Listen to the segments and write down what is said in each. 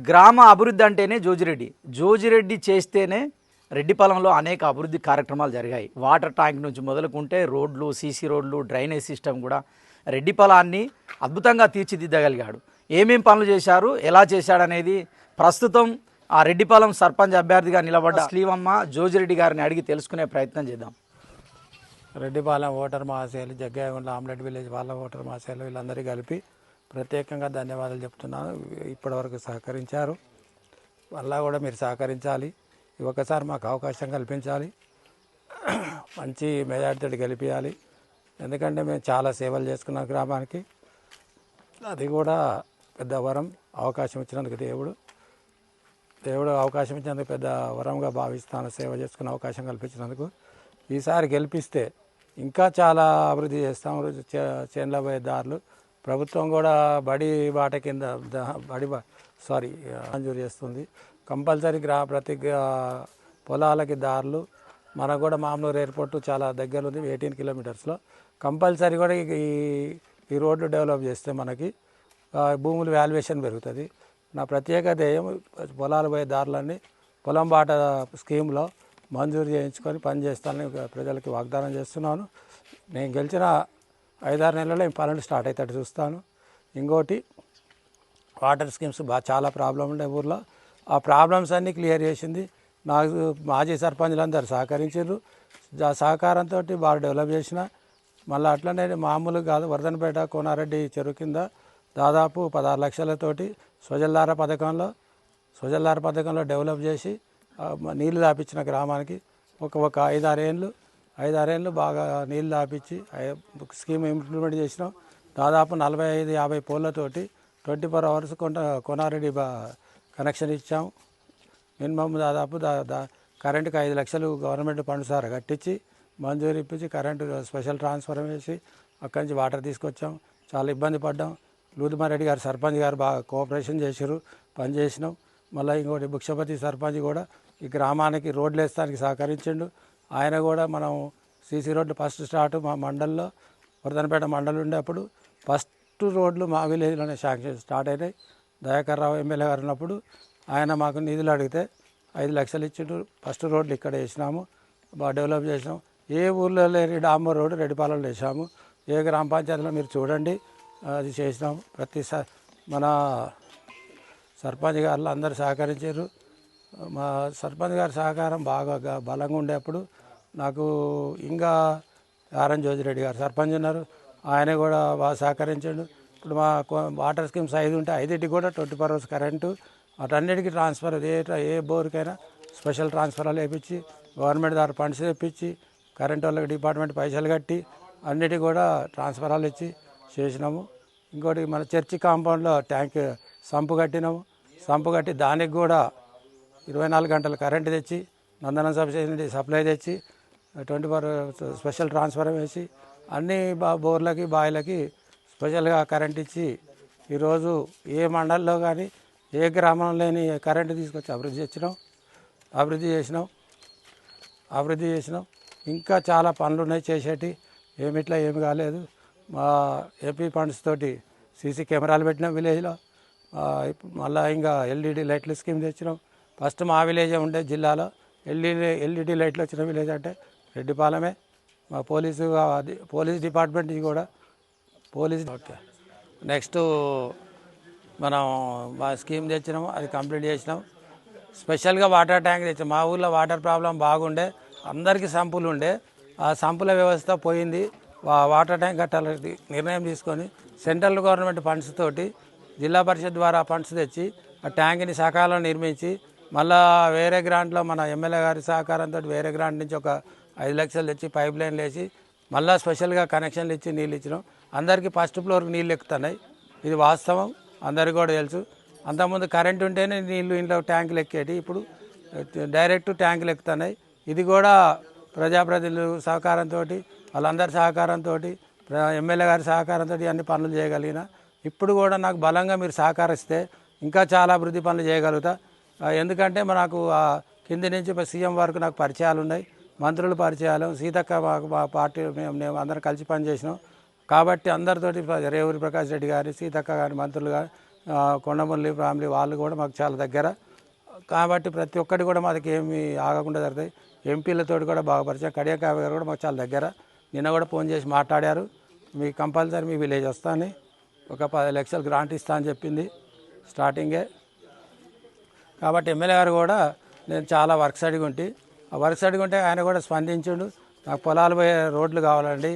గ్రామ అభివృద్ధి అంటేనే జోజిరెడ్డి. జోజిరెడ్డి చేస్తేనే రెడ్డిపాలెంలో అనేక అభివృద్ధి కార్యక్రమాలు జరిగాయి. వాటర్ ట్యాంక్ నుంచి మొదలుకుంటే రోడ్లు, సీసీ రోడ్లు, డ్రైనేజ్ సిస్టమ్ కూడా రెడ్డిపాలెన్ని అద్భుతంగా తీర్చిదిద్దగలిగాడు. ఏమేం పనులు చేశారు, ఎలా చేశాడనేది ప్రస్తుతం ఆ రెడ్డిపాలెం సర్పంచ్ అభ్యర్థిగా నిలబడ్డ శ్రీవమ్మ జోజిరెడ్డి గారిని అడిగి తెలుసుకునే ప్రయత్నం చేద్దాం. రెడ్డిపాలెం ఓటర్ మహాశయులు, జగ్గయ్యగుంట్ల ఆమ్లెట్ విలేజ్ వాళ్ళ ఓటర్ మహాశయులు వీళ్ళందరికీ కలిపి ప్రత్యేకంగా ధన్యవాదాలు చెప్తున్నాను. ఇప్పటివరకు సహకరించారు, మళ్ళా కూడా మీరు సహకరించాలి. ఒకసారి మాకు అవకాశం కల్పించాలి, మంచి మెజార్టీతో గెలిపించాలి. ఎందుకంటే మేము చాలా సేవలు చేసుకున్నాం గ్రామానికి. అది కూడా పెద్ద వరం. అవకాశం ఇచ్చినందుకు దేవుడు అవకాశం ఇచ్చినందుకు పెద్ద వరంగా భావిస్తాను. సేవ చేసుకునే అవకాశం కల్పించినందుకు. ఈసారి గెలిపిస్తే ఇంకా చాలా అభివృద్ధి చేస్తాం. చేన్ల పోయే దారులు ప్రభుత్వం కూడా బడి బాట కింద మంజూరు చేస్తుంది. కంపల్సరీ ప్రతి పొలాలకి దారులు. మనకు కూడా మామూలు ఎయిర్పోర్ట్ చాలా దగ్గర ఉంది, 18 కిలోమీటర్స్లో. కంపల్సరీ కూడా ఈ రోడ్లు డెవలప్ చేస్తే మనకి భూముల వాల్యుయేషన్ పెరుగుతుంది. నా ప్రత్యేక ధ్యేయం పొలాలు పోయే దారులన్నీ పొలం బాట స్కీమ్లో మంజూరు చేయించుకొని పనిచేస్తానని ప్రజలకి వాగ్దానం చేస్తున్నాను. నేను గెలిచిన 5-6 నెలల్లో ఈ పనులు స్టార్ట్ అవుతాడు చూస్తాను. ఇంకోటి, వాటర్ స్కీమ్స్ చాలా ప్రాబ్లం ఉండే ఊర్లో. ఆ ప్రాబ్లమ్స్ అన్నీ క్లియర్ చేసింది నాకు మాజీ సర్పంచులందరూ సహకరించారు. సహకారంతో బాగా డెవలప్ చేసిన. మళ్ళీ అట్లనే మామూలు కాదు, వర్ధనపేట కోనారెడ్డి చెరువు కింద దాదాపు 16 లక్షలతోటి స్వజల్ధార పథకంలో డెవలప్ చేసి నీళ్లు దాపించిన గ్రామానికి ఒక 5-6 ఏళ్ళు బాగా నీళ్ళు దాపించి స్కీమ్ ఇంప్లిమెంట్ చేసినాం. దాదాపు 45-50 పోళ్ళతోటి 24 అవర్స్ కోనారెడ్డి కనెక్షన్ ఇచ్చాం. మినిమం దాదాపు కరెంటుకి 5 లక్షలు గవర్నమెంట్ ఫండ్స్ ద్వారా కట్టించి మంజూరు ఇప్పించి కరెంటు స్పెషల్ ట్రాన్స్ఫర్ వేసి అక్కడి నుంచి వాటర్ తీసుకొచ్చాం. చాలా ఇబ్బంది పడ్డాం. లూదిమారెడ్డి గారు సర్పంచ్ గారు బాగా కోఆపరేషన్ చేశారు, పనిచేసినాం. మళ్ళీ ఇంకోటి భిక్షపతి సర్పంచ్ కూడా ఈ గ్రామానికి రోడ్లు వేస్తానికి సహకరించిండు. ఆయన కూడా మనం సీసీ రోడ్లు ఫస్ట్ స్టార్ట్ మా మండల్లో, వర్ధనపేట మండలం ఉండేప్పుడు ఫస్ట్ రోడ్లు మా విలేజ్లోనే శాంక్షన్ స్టార్ట్ అయినాయి. దయాకర్ రావు ఎమ్మెల్యే గారు ఉన్నప్పుడు ఆయన మాకు నిధులు అడిగితే 5 లక్షలు ఇచ్చిండు. ఫస్ట్ రోడ్లు ఇక్కడ వేసినాము, బాగా డెవలప్ చేసినాం. ఏ ఊర్లో లేని డాంబర్ రోడ్డు రెడ్డిపాలెంలో వేసాము. ఏ గ్రామ పంచాయతీలో మీరు చూడండి, అది చేసినాం. మన సర్పంచ్ గారు అందరూ సహకరించారు. మా సర్పంచ్ గారి సహకారం బాగా బలంగా ఉండేప్పుడు నాకు ఇంకా ఆర్ఎన్ జోజిరెడ్డి గారు సర్పంచ్ ఉన్నారు, ఆయన కూడా బాగా సహకరించాడు. ఇప్పుడు మా వాటర్ స్కీమ్స్ 5 ఉంటే 5టికి కూడా 24 అవర్స్ కరెంటు, అటన్నిటికీ ట్రాన్స్ఫర్. ఏ బోర్కైనా స్పెషల్ ట్రాన్స్ఫర్లు వేయించి గవర్నమెంట్ ద్వారా ఫండ్స్ తెప్పించి కరెంట్ వాళ్ళకి డిపార్ట్మెంట్ పైసలు కట్టి అన్నిటికీ కూడా ట్రాన్స్ఫరాలు ఇచ్చి చేసినాము. ఇంకోటి, మన చర్చి కాంపౌండ్లో ట్యాంక్ సంపు కట్టినాము. సంపు కట్టి దానికి కూడా 24 గంటలు కరెంటు తెచ్చి నందనం సబ్స్టేషన్ సప్లై తెచ్చి 24 స్పెషల్ ట్రాన్స్ఫర్ వేసి అన్ని బోర్లకి బావిలకి స్పెషల్గా కరెంట్ ఇచ్చి ఈరోజు ఏ మండలంలో కానీ ఏ గ్రామంలో లేని కరెంటు తీసుకొచ్చి అభివృద్ధి చేసినాం. ఇంకా చాలా పనులు ఉన్నాయి చేసేటి. ఏమి కాలేదు. మా ఏపీ ఫండ్స్ తోటి సీసీ కెమెరాలు పెట్టినాం విలేజ్లో. మళ్ళీ ఇంకా ఎల్ఈడి లైట్ల స్కీమ్ తెచ్చినాం. ఫస్ట్ మా విలేజే ఉండే జిల్లాలో ఎల్ఈడి లైట్లు వచ్చిన విలేజ్ అంటే రెడ్డిపాలెమే. మా పోలీస్ డిపార్ట్మెంట్ కూడా ఓకే. నెక్స్ట్ మనం మా స్కీమ్ తెచ్చినాము, అది కంప్లీట్ చేసినాం. స్పెషల్గా వాటర్ ట్యాంక్ తెచ్చాం. మా ఊళ్ళో వాటర్ ప్రాబ్లం బాగుండే, అందరికీ సంపులు ఉండే. ఆ సంపుల వ్యవస్థ పోయింది. వాటర్ ట్యాంక్ కట్టాలని నిర్ణయం తీసుకొని సెంట్రల్ గవర్నమెంట్ ఫండ్స్ తోటి జిల్లా పరిషత్ ద్వారా ఫండ్స్ తెచ్చి ఆ ట్యాంక్ని సకాలంలో నిర్మించి మళ్ళా వేరే గ్రాంట్లో మన ఎమ్మెల్యే గారి సహకారంతో వేరే గ్రాంట్ నుంచి ఒక 5 లక్షలు తెచ్చి పైప్ లైన్లు వేసి మళ్ళీ స్పెషల్గా కనెక్షన్లు ఇచ్చి నీళ్ళు ఇచ్చినాం. అందరికీ ఫస్ట్ ఫ్లోర్కి నీళ్ళు ఎక్కుతున్నాయి. ఇది వాస్తవం, అందరికీ కూడా తెలుసు. అంతకుముందు కరెంట్ ఉంటేనే నీళ్ళు ఇంట్లో ట్యాంకులు ఎక్కేటి, ఇప్పుడు డైరెక్ట్ ట్యాంకులు ఎక్కుతున్నాయి. ఇది కూడా ప్రజాప్రతినిధుల సహకారంతో, వాళ్ళందరి సహకారంతో, ఎమ్మెల్యే గారి సహకారంతో అన్ని పనులు చేయగలిగిన. ఇప్పుడు కూడా నాకు బలంగా మీరు సహకరిస్తే ఇంకా చాలా అభివృద్ధి పనులు చేయగలుగుతా. ఎందుకంటే నాకు కింది నుంచి సీఎం వరకు నాకు పరిచయాలు ఉన్నాయి, మంత్రులు పరిచయాలు. సీతక్క మా పార్టీ మేము అందరం కలిసి పనిచేసినాం కాబట్టి అందరితోటి రేవూరి ప్రకాష్ రెడ్డి గారి, సీతక్క గారి, మంత్రులు గారు కొండమురళి ఫ్యామిలీ వాళ్ళు కూడా మాకు చాలా దగ్గర కాబట్టి ప్రతి ఒక్కటి కూడా మాకు ఏమి ఆగకుండా జరుగుతాయి. ఎంపీలతో కూడా బాగా పరిచయం. కడియకావ్య గారు కూడా మాకు చాలా దగ్గర. నిన్న కూడా ఫోన్ చేసి మాట్లాడారు, మీకు కంపల్సరీ మీ విలేజ్ వస్తాను, ఒక 10 లక్షలు గ్రాంట్ ఇస్తా అని చెప్పింది స్టార్టింగే. కాబట్టి ఎమ్మెల్యే గారు కూడా నేను చాలా వర్క్స్ అడిగి ఉంటే ఆ వర్క్స్ అడిగి ఉంటే ఆయన కూడా స్పందించుండు. నాకు పొలాలు పోయే రోడ్లు కావాలండి,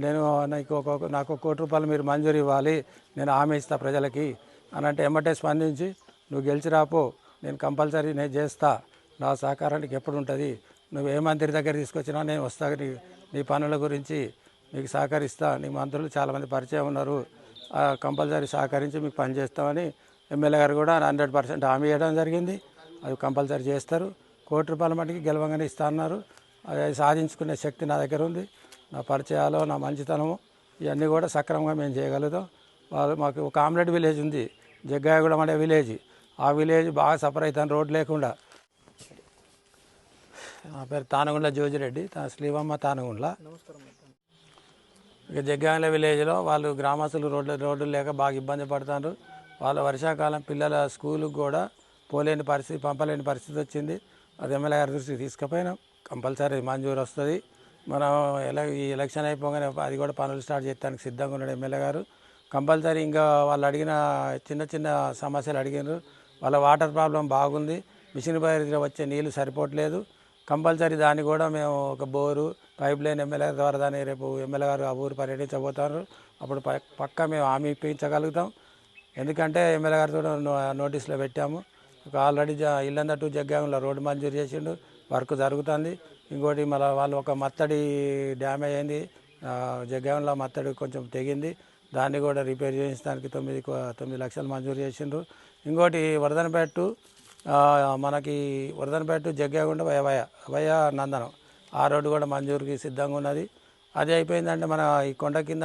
నేను నాకు ₹1,00,00,000 మీరు మంజూరు ఇవ్వాలి, నేను హామీ ఇస్తా ప్రజలకి అని అంటే ఎమ్మటే స్పందించి నువ్వు గెలిచి రాపో, నేను కంపల్సరీ నేను చేస్తా, నా సహకారానికి ఎప్పుడు ఉంటుంది, నువ్వు ఏ మంత్రి దగ్గర తీసుకొచ్చినా నేను వస్తా, నీ పనుల గురించి మీకు సహకరిస్తా, నీ మంత్రులు చాలామంది పరిచయం ఉన్నారు, కంపల్సరీ సహకరించి మీకు పని చేస్తామని ఎమ్మెల్యే గారు కూడా 100% హామీ ఇవ్వడం జరిగింది. అది కంపల్సరీ చేస్తారు. ₹1,00,00,000 మటుకి గెలవంగానే ఇస్తా అన్నారు. అది సాధించుకునే శక్తి నా దగ్గర ఉంది. నా పరిచయాలు, నా మంచితనము ఇవన్నీ కూడా సక్రమంగా మేము చేయగలుగుతాం. మాకు ఒక ఆమ్లెట్ విలేజ్ ఉంది, జగ్గాయగూడెం అనే విలేజ్. ఆ విలేజ్ బాగా సఫర్ అవుతాను రోడ్ లేకుండా. నా పేరు తానగుండ్ల జోజిరెడ్డి, శ్రీవమ్మ తానగుండ్ల. ఇక జగ్గాయల విలేజ్లో వాళ్ళు గ్రామస్తులు రోడ్లు లేక బాగా ఇబ్బంది పడుతున్నారు. వాళ్ళ వర్షాకాలం పిల్లల స్కూలుకు కూడా పోలేని పరిస్థితి, పంపలేని పరిస్థితి వచ్చింది. అది ఎమ్మెల్యే గారి దృష్టికి తీసుకుపోయినాం. కంపల్సరీ మంజూరు వస్తుంది. మనం ఈ ఎలక్షన్ అయిపోగానే అది కూడా పనులు స్టార్ట్ చేయడానికి సిద్ధంగా ఉన్నాడు ఎమ్మెల్యే గారు. కంపల్సరీ ఇంకా వాళ్ళు అడిగిన చిన్న చిన్న సమస్యలు అడిగినారు. వాళ్ళ వాటర్ ప్రాబ్లం బాగుంది, మిషన్ భగీరథ వచ్చే నీళ్ళు సరిపోవట్లేదు. కంపల్సరీ దాన్ని కూడా మేము ఒక బోరు పైప్ లైన్ ఎమ్మెల్యే ద్వారా దాన్ని రేపు ఎమ్మెల్యే గారు ఆ ఊరు పర్యటించబోతారు. అప్పుడు పక్కా మేము హామీ ఇప్పించగలుగుతాం. ఎందుకంటే ఎమ్మెల్యే గారితో నోటీసులో పెట్టాము. ఒక ఆల్రెడీ ఇల్లంద టు జగ్గాయంలో రోడ్డు మంజూరు చేసిండు, వర్క్ జరుగుతుంది. ఇంకోటి మళ్ళీ వాళ్ళు ఒక మత్తడి డ్యామేజ్ అయింది, జగ్గాయంలో మత్తడి కొంచెం తెగింది, దాన్ని కూడా రిపేర్ చేయించడానికి 9 లక్షలు మంజూరు చేసిండ్రు. ఇంకోటి మనకి వరదనపేట జగ్గాయగుండ వయ నందనం ఆ రోడ్డు కూడా మంజూరుకి సిద్ధంగా ఉన్నది. అది అయిపోయిందంటే మన ఈ కొండ కింద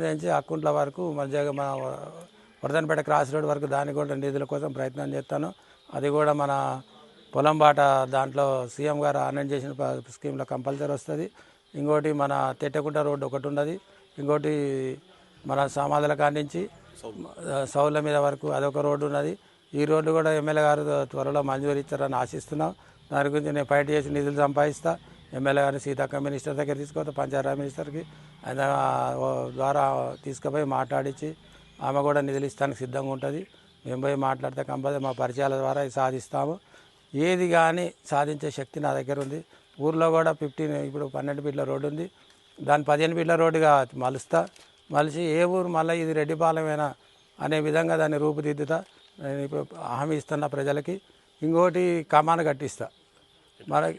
నుంచి అక్కుంట్ల వరకు మన వరదనపేట క్రాస్ రోడ్ వరకు దాన్ని కూడా నిధుల కోసం ప్రయత్నం చేస్తాను. అది కూడా మన పొలం బాట దాంట్లో సీఎం గారు అనౌన్స్ చేసిన స్కీమ్లో కంపల్సరీ వస్తుంది. ఇంకోటి మన తెట్టకుంట రోడ్డు ఒకటి ఉన్నది. ఇంకోటి మన సామాదుల కాడి నుంచి సౌల మీద వరకు అదొక రోడ్డు ఉన్నది. ఈ రోడ్డు కూడా ఎమ్మెల్యే గారు త్వరలో మంజూరు ఇచ్చారని ఆశిస్తున్నాం. దాని గురించి నేను ఫైట్ చేసి నిధులు సంపాదిస్తా. ఎమ్మెల్యే గారిని సీతక్క మినిస్టర్ దగ్గర తీసుకొస్తా, పంచాయతీ మినిస్టర్కి ఆయన ద్వారా తీసుకుపోయి మాట్లాడించి ఆమె కూడా నిధులు ఇస్తానికి సిద్ధంగా ఉంటుంది. మేము పోయి మాట్లాడితే కంపల్సరీ మా పరిచయాల ద్వారా సాధిస్తాము. ఏది కానీ సాధించే శక్తి నా దగ్గర ఉంది. ఊర్లో కూడా ఇప్పుడు 12 ఫీట్ల రోడ్డు ఉంది, దాన్ని 15 ఫీట్ల రోడ్డుగా మలిచి ఏ ఊరు మళ్ళీ ఇది రెడ్డిపాలెమేనా అనే విధంగా దాన్ని రూపుదిద్దుతా. నేను ఇప్పుడు హామీ ఇస్తున్నా ప్రజలకి. ఇంకోటి కమాన్ కట్టిస్తా, మనకి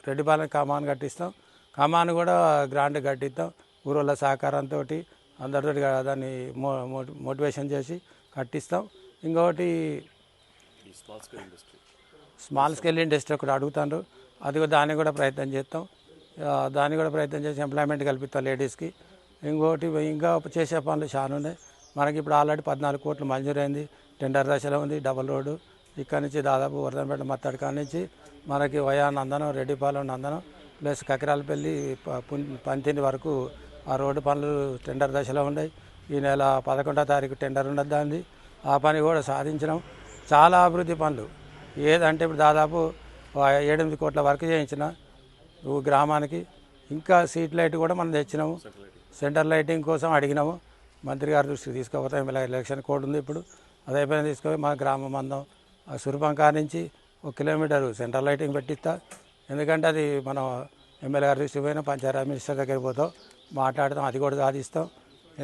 రెడ్డిపాలెం కమాన్ కట్టిస్తాం. కమాన్ కూడా గ్రాంట్ కట్టిస్తాం. ఊరోళ్ళ సహకారంతో అందరితో దాన్ని మోటివేషన్ చేసి కట్టిస్తాం. ఇంకోటి స్మాల్ స్కేల్ ఇండస్ట్రీ ఒకటి అడుగుతారు, దాన్ని కూడా ప్రయత్నం చేస్తాం. చేసి ఎంప్లాయ్మెంట్ కల్పిస్తాం లేడీస్కి. ఇంకోటి ఇంకా చేసే పనులు చాలా ఉన్నాయి. మనకి ఇప్పుడు ఆల్రెడీ 14 కోట్లు మంజూరైంది, టెండర్ దశలో ఉంది. డబల్ రోడ్డు ఇక్కడ నుంచి దాదాపు వరదనపేట మత్తడి కాడ నుంచి మనకి వయా నందనం, రెడ్డిపాలెం నందనం ప్లస్ కకిరాలపల్లి పంతిని వరకు ఆ రోడ్డు పనులు టెండర్ దశలో ఉన్నాయి. ఈ నెల 11వ తారీఖు టెండర్ ఉన్నది దాన్ని. ఆ పని కూడా సాధించినాం. చాలా అభివృద్ధి పనులు ఏదంటే ఇప్పుడు దాదాపు 7-8 కోట్ల వరకు చేయించిన గ్రామానికి. ఇంకా స్ట్రీట్ లైట్ కూడా మనం తెచ్చినాము. సెంటర్ లైటింగ్ కోసం అడిగినాము, మంత్రి గారి దృష్టికి తీసుకుపోతాం. ఎలక్షన్ కోడ్ ఉంది ఇప్పుడు, అదే పైన తీసుకుపోయి మా గ్రామం అందం సురపంకా నుంచి 1 కిలోమీటర్ సెంటర్ లైటింగ్ పెట్టిస్తా. ఎందుకంటే అది మనం ఎమ్మెల్యే గారి దృష్టికి పోయినా పంచాయతీ మినిస్టర్ దగ్గరికి పోతాం, మాట్లాడతాం, అది కూడా సాధిస్తాం.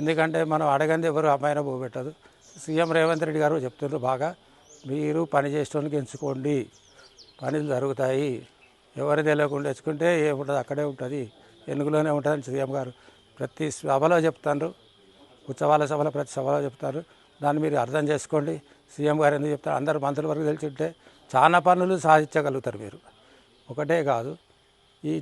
ఎందుకంటే మనం అడగంది ఎవరు అమ్మాయినా పోబెట్టదు. సీఎం రేవంత్ రెడ్డి గారు చెప్తున్నారు బాగా, మీరు పని చేసేటోనికి ఎంచుకోండి, పనులు జరుగుతాయి, ఎవరు తెలియకుండా తెచ్చుకుంటే ఏముంటుంది అక్కడే ఉంటుంది, ఎన్నికలోనే ఉంటుందని సీఎం గారు ప్రతి సభలో చెప్తారు. ఉత్సవాల సభలో ప్రతి సభలో చెప్తారు. దాన్ని మీరు అర్థం చేసుకోండి. సీఎం గారు ఎందుకు చెప్తారు, అందరు మంత్రుల వరకు తెలిసింటే చాలా పనులు సాధించగలుగుతారు మీరు. ఒకటే కాదు, ఈ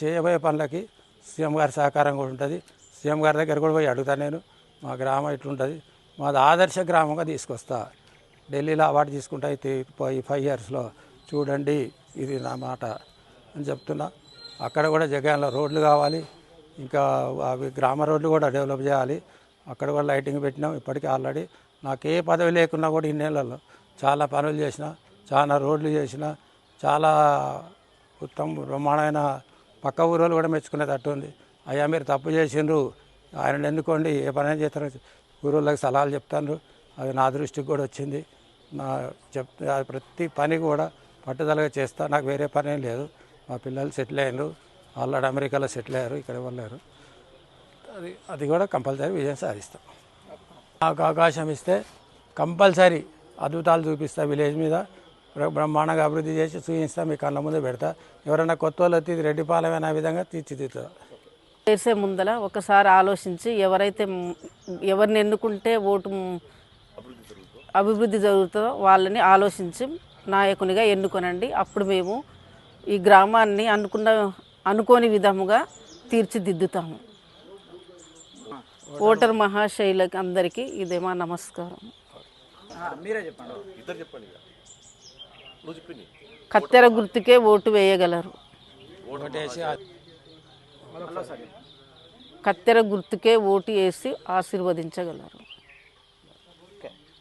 చేయబోయే పనులకి సీఎం గారి సహకారం కూడా ఉంటుంది. సీఎం గారి దగ్గర కూడా పోయి అడుగుతాను నేను, మా గ్రామం ఇట్లుంటుంది, మాది ఆదర్శ గ్రామంగా తీసుకొస్తా, ఢిల్లీలో అవార్డు తీసుకుంటా ఈ 5 ఇయర్స్లో, చూడండి ఇది నా మాట అని చెప్తున్నా. అక్కడ కూడా జగన్లో రోడ్లు కావాలి, ఇంకా అవి గ్రామ రోడ్లు కూడా డెవలప్ చేయాలి. అక్కడ కూడా లైటింగ్ పెట్టినాం. ఇప్పటికీ ఆల్రెడీ నాకు ఏ పదవి లేకున్నా కూడా ఇన్నేళ్లలో చాలా పనులు చేసిన, చాలా రోడ్లు చేసిన, చాలా ఉత్తమ బ్రహ్మాండమైన పక్క ఊరోళ్ళు కూడా మెచ్చుకునేటట్టు ఉంది. అయ్యా మీరు తప్పు చేసిండ్రు, ఆయన ఎన్నుకోండి, ఏ పని చేస్తారో ఊరోళ్ళకి సలహాలు చెప్తాను. అది నా దృష్టికి కూడా వచ్చింది. నా ప్రతి పని కూడా పట్టుదలగా చేస్తా. నాకు వేరే పని ఏం లేదు. మా పిల్లలు సెటిల్ అయ్యారు, ఆల్రెడీ అమెరికాలో సెటిల్ అయ్యారు, ఇక్కడ వెళ్ళారు. అది కూడా కంపల్సరీ విజయం సాధిస్తాం. నాకు అవకాశం ఇస్తే కంపల్సరీ అద్భుతాలు చూపిస్తా. విలేజ్ మీద బ్రహ్మాండంగా అభివృద్ధి చేసి చూపిస్తా, మీ కళ్ళ ముందు పెడతా. ఎవరైనా కొత్త వాళ్ళు వచ్చి ఇది రెడ్డిపాలెం అనే విధంగా తీర్చిదిద్దుతా. చేసే ముందల ఒకసారి ఆలోచించి ఎవరిని ఎన్నుకుంటే ఓటు అభివృద్ధి జరుగుతుందో వాళ్ళని ఆలోచించి నాయకునిగా ఎన్నుకొనండి. అప్పుడు మేము ఈ గ్రామాన్ని అనుకోని విధముగా తీర్చిదిద్దుతాము. ఓటర్ మహాశైలకి అందరికీ ఇదే మా నమస్కారం. మీరే చెప్పండి. కత్తెర గుర్తుకే ఓటు వేయగలరు. కత్తెర గుర్తుకే ఓటు వేసి ఆశీర్వదించగలరు.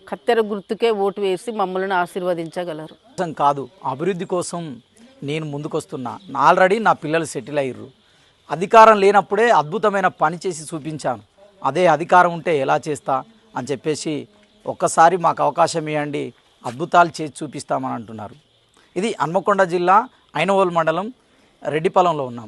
కత్తెర గుర్తుకే ఓటు వేసి మమ్మల్ని ఆశీర్వదించగలరు. కాదు, అభివృద్ధి కోసం నేను ముందుకొస్తున్నా. ఆల్రెడీ నా పిల్లలు సెటిల్ అయ్యారు. అధికారం లేనప్పుడే అద్భుతమైన పని చేసి చూపించాను. అదే అధికారం ఉంటే ఎలా చేస్తా అని చెప్పేసి ఒక్కసారి మాకు అవకాశం ఇవ్వండి, అద్భుతాలు చేసి చూపిస్తామని అంటున్నారు. ఇది హన్మకొండ జిల్లా ఐనవోలు మండలం రెడ్డిపాలెంలో ఉన్నాం.